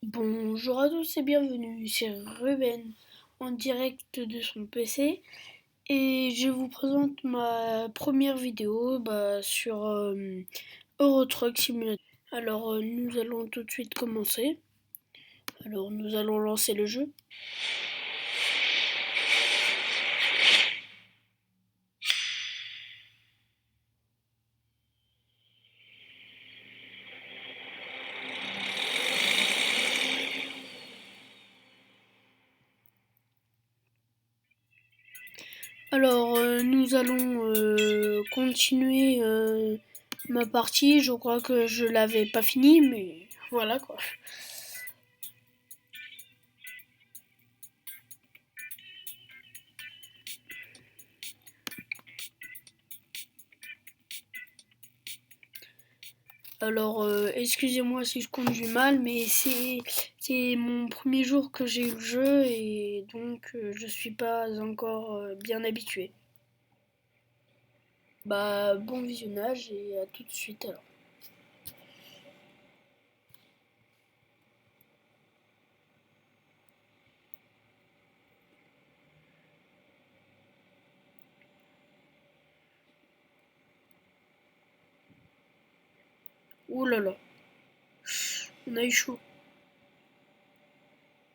Bonjour à tous et bienvenue, c'est Ruben en direct de son PC et je vous présente ma première vidéo sur Euro Truck Simulator. Alors nous allons tout de suite commencer. Alors nous allons lancer le jeu. Alors nous allons continuer ma partie. Je crois que je l'avais pas fini, mais voilà quoi. Alors, excusez-moi si je conduis mal, mais c'est mon premier jour que j'ai eu le jeu et donc je suis pas encore bien habitué. Bah, bon visionnage et à tout de suite alors. Ouh là là, on a eu chaud.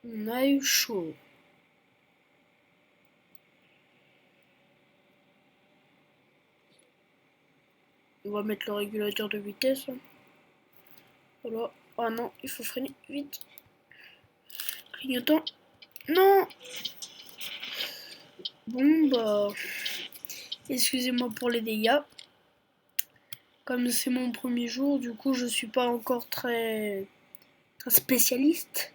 On a eu chaud. On va mettre le régulateur de vitesse, hein. Voilà. Ah non, il faut freiner vite. Clignotant. Non. Bon bah, excusez-moi pour les dégâts. Comme c'est mon premier jour, du coup je suis pas encore très spécialiste.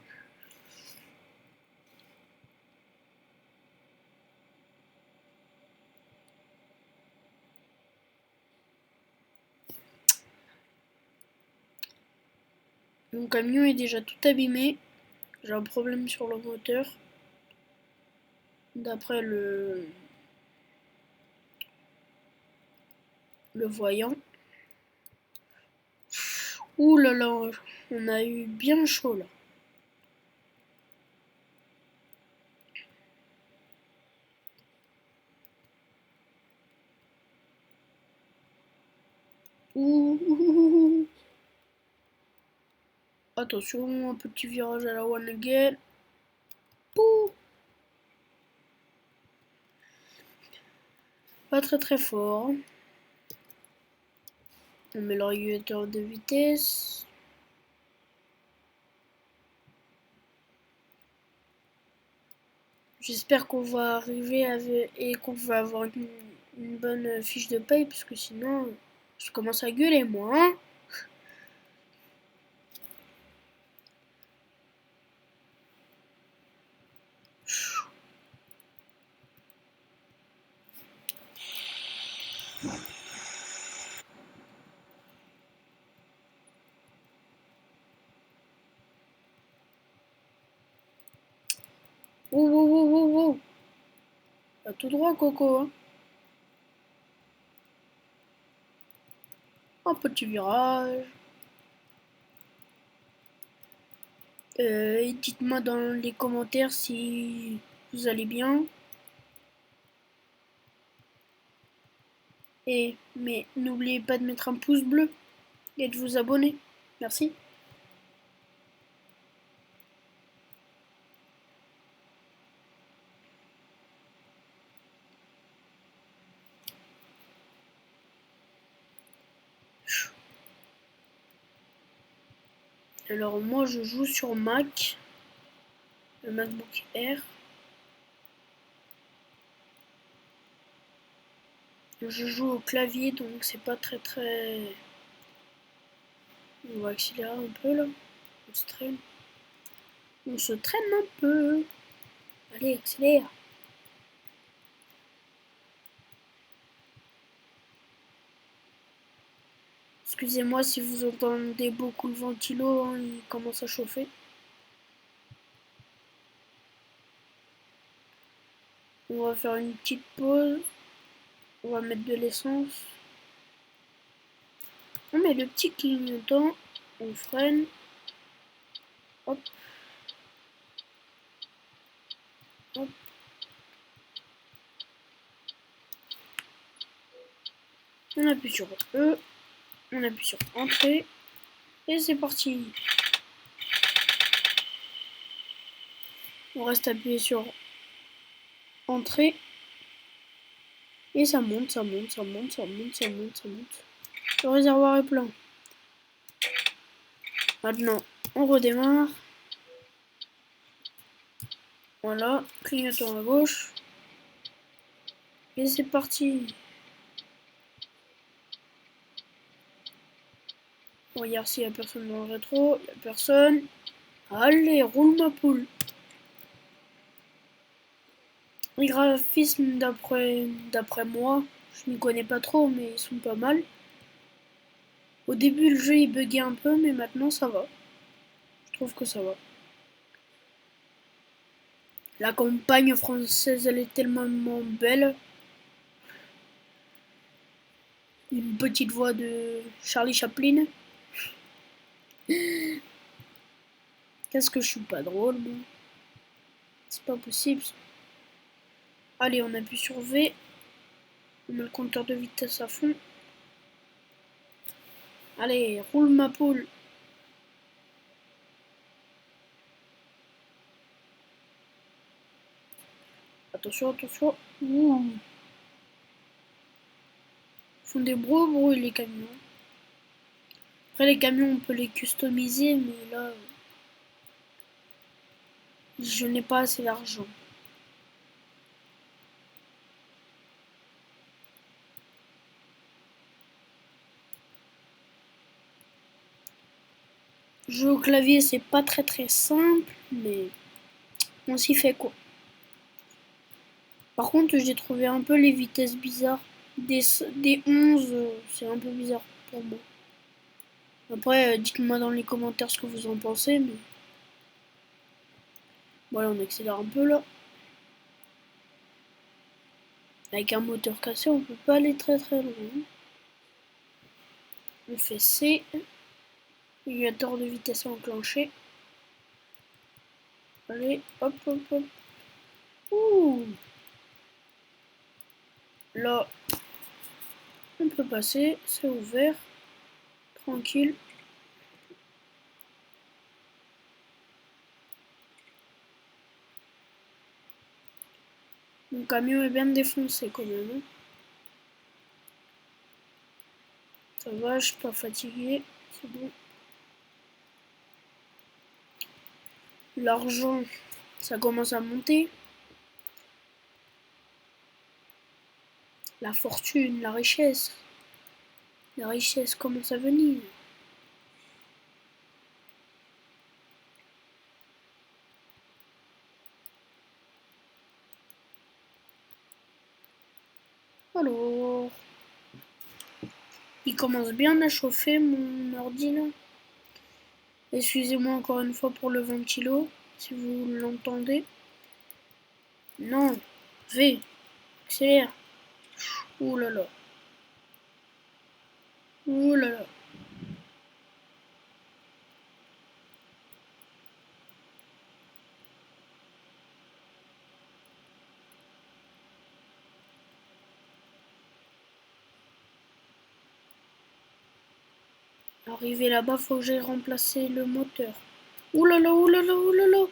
Mon camion est déjà tout abîmé. J'ai un problème sur le moteur. D'après le voyant. Ouh là là, on a eu bien chaud là. Ouh. Attention, un petit virage à la one again. Pouh. Pas très très fort. On met le régulateur de vitesse. J'espère qu'on va arriver et qu'on va avoir une bonne fiche de paye, parce que sinon, je commence à gueuler moi, hein. Wow, wow, wow, wow, wow. Pas tout droit, Coco, hein. Un petit virage. Et dites-moi dans les commentaires si vous allez bien. Mais n'oubliez pas de mettre un pouce bleu et de vous abonner. Merci. Alors moi je joue sur Mac, le MacBook Air. Je joue au clavier donc c'est pas très très... On va accélérer un peu là. On se traîne. On se traîne un peu. Allez, accélère. Excusez-moi si vous entendez beaucoup le ventilo, hein, il commence à chauffer. On va faire une petite pause. On va mettre de l'essence. On met le petit clignotant. On freine. Hop. Hop. On appuie sur E. On appuie sur Entrée. Et c'est parti. On reste appuyé sur Entrée. Et ça monte, ça monte, ça monte, ça monte, ça monte, ça monte. Le réservoir est plein. Maintenant, on redémarre. Voilà, clignotons à gauche. Et c'est parti. On regarde s'il n'y a personne dans le rétro. Il n'y a personne. Allez, roule ma poule. Les graphismes d'après moi, je m'y connais pas trop, mais ils sont pas mal. Au début, le jeu il buguait un peu, mais maintenant ça va. Je trouve que ça va. La campagne française, elle est tellement belle. Une petite voix de Charlie Chaplin. Qu'est-ce que je suis pas drôle, moi. C'est pas possible. Allez, on appuie sur V. On met le compteur de vitesse à fond. Allez, roule ma poule. Attention, attention. Ouh. Ils font des gros bruits les camions. Après les camions on peut les customiser, mais là je n'ai pas assez d'argent. Jouer au clavier c'est pas très simple, mais on s'y fait quoi. Par contre j'ai trouvé un peu les vitesses bizarres. Des 11, c'est un peu bizarre pour moi. Après dites-moi dans les commentaires ce que vous en pensez, mais voilà, on accélère un peu là. Avec un moteur cassé on peut pas aller très loin. On fait C. Régulateur de vitesse enclenché. Allez, hop, hop, hop. Ouh. Là, on peut passer, c'est ouvert. Tranquille. Mon camion est bien défoncé quand même. Hein. Ça va, je suis pas fatigué. C'est bon. L'argent, ça commence à monter. La fortune, la richesse. La richesse commence à venir. Alors, il commence bien à chauffer mon ordi là. Excusez-moi encore une fois pour le ventilo, si vous l'entendez. Non, V, accélère. Ouh là là. Ouh là là. Arrivé là-bas, faut que j'aille remplacer le moteur. Ouh là là, ouh là là, ouh là là.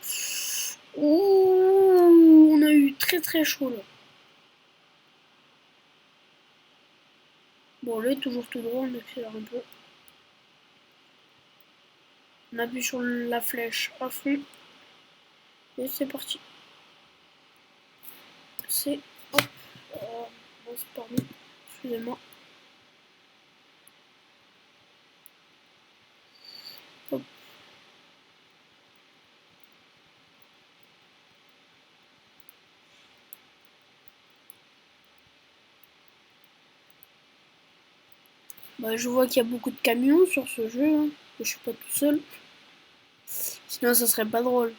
Ouh, on a eu très chaud là. Bon, là, toujours tout droit, on accélère un peu. On appuie sur la flèche à fond. Et c'est parti. C'est... Hop. Bon, c'est pardon. Excusez-moi. Hop. Bah, je vois qu'il y a beaucoup de camions sur ce jeu. Hein. Je suis pas tout seul. Sinon, ça serait pas drôle.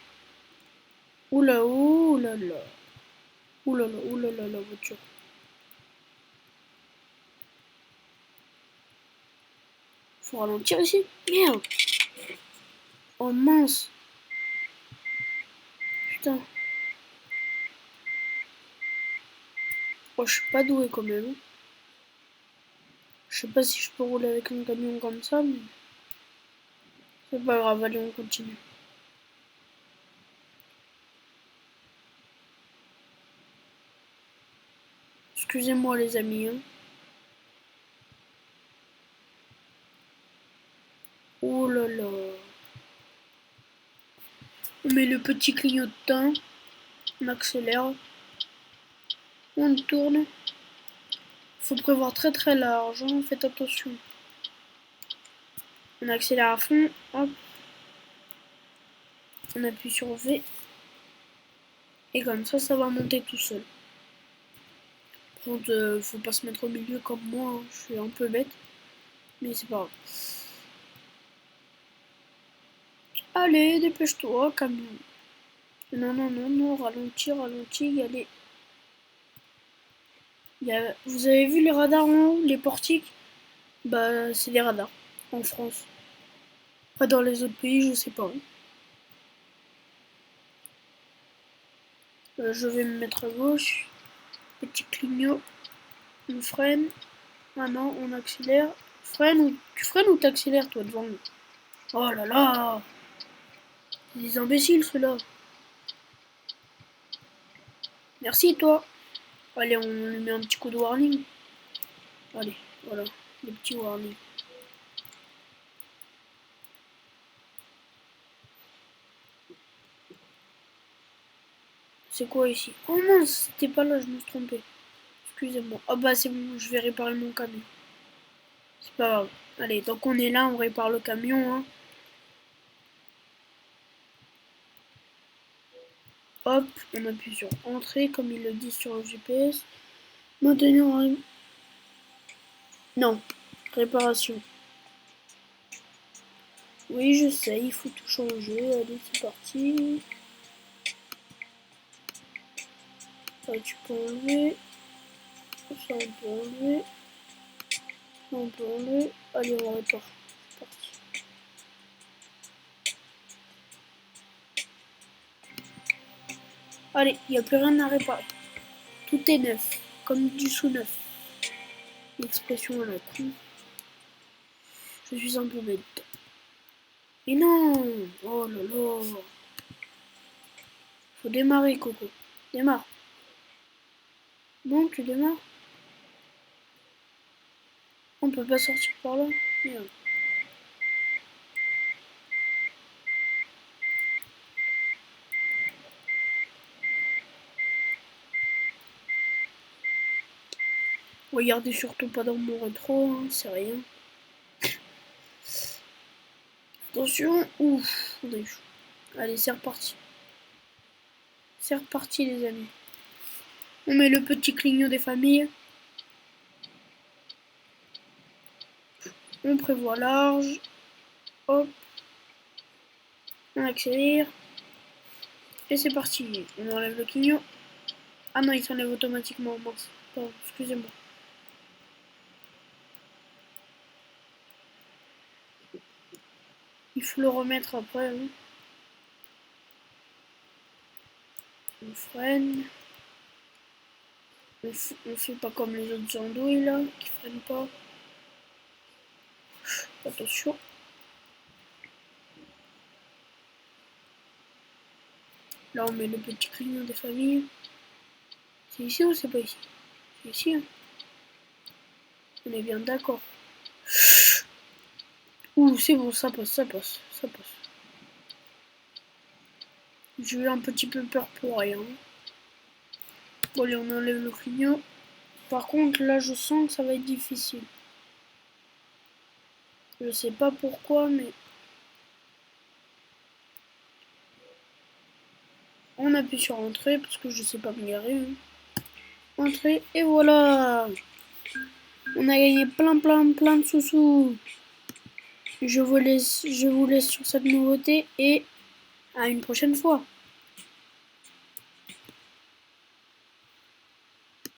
Oula, oula là. Oula là, oula là, la voiture. Faut ralentir ici. Merde. Oh mince. putain. Oh, je suis pas doué quand même. Je sais pas si je peux rouler avec un camion comme ça, mais c'est pas grave, allez, on continue. Excusez-moi les amis. Hein. Oh là là. On met le petit clignotant. On accélère. On tourne. Faut prévoir très très large. Hein. Faites attention. On accélère à fond. Hop. On appuie sur V. Et comme ça va monter tout seul. Par contre, faut pas se mettre au milieu comme moi. Hein. Je suis un peu bête. Mais c'est pas grave. Allez, dépêche-toi, camion. Non, non, non, non, ralentis, ralentis, allez. Vous avez vu les radars en haut, les portiques? Bah, c'est des radars, en France. Pas dans les autres pays, je sais pas. Je vais me mettre à gauche. Petit clignot. On freine. Ah non, on accélère. Tu freines ou t'accélères, toi, devant nous? Oh là là! Des imbéciles, ceux-là. Merci, toi. Allez, on lui met un petit coup de warning. Allez, voilà, le petit warning. C'est quoi ici? Oh mince, c'était pas là, je me suis trompé. Excusez-moi. Ah bah c'est bon, je vais réparer mon camion. C'est pas grave. Allez, tant qu'on est là, on répare le camion. Hein. Hop, on appuie sur entrée, comme il le dit sur le GPS. Maintenir en... Non, réparation. Oui, je sais, il faut tout changer. Allez, c'est parti. Ça, tu peux enlever. Ça, on peut enlever. Ça, on peut enlever. Allez, on répare. C'est parti. Allez, il n'y a plus rien à réparer. Tout est neuf, comme du sous-neuf. L'expression à la con. Je suis un peu bête. Mais non! Oh là là! Faut démarrer, Coco. Démarre. Non, tu démarres? On peut pas sortir par là? Merde. Regardez surtout pas dans mon rétro, hein, c'est rien. Attention! Ouf! On a eu chaud. Allez, c'est reparti. C'est reparti, les amis. On met le petit clignot des familles. On prévoit large. Hop. On accélère. Et c'est parti. On enlève le clignot. Ah non, il s'enlève automatiquement. Mince. Pardon, excusez-moi. Il faut le remettre après. Hein. On freine. On fait pas comme les autres andouilles là, qui freinent pas. Attention. Là on met le petit clignon des familles. C'est ici ou c'est pas ici? C'est ici. Hein. On est bien d'accord. Ouh, c'est bon, ça passe, ça passe, ça passe. J'ai eu un petit peu peur pour rien. Bon allez, on enlève le clignon. Par contre, là je sens que ça va être difficile. Je sais pas pourquoi, mais... On appuie sur entrée, parce que je sais pas me garer. Hein. Entrée, et voilà! On a gagné plein de sous-sous. Je vous laisse sur cette nouveauté et à une prochaine fois.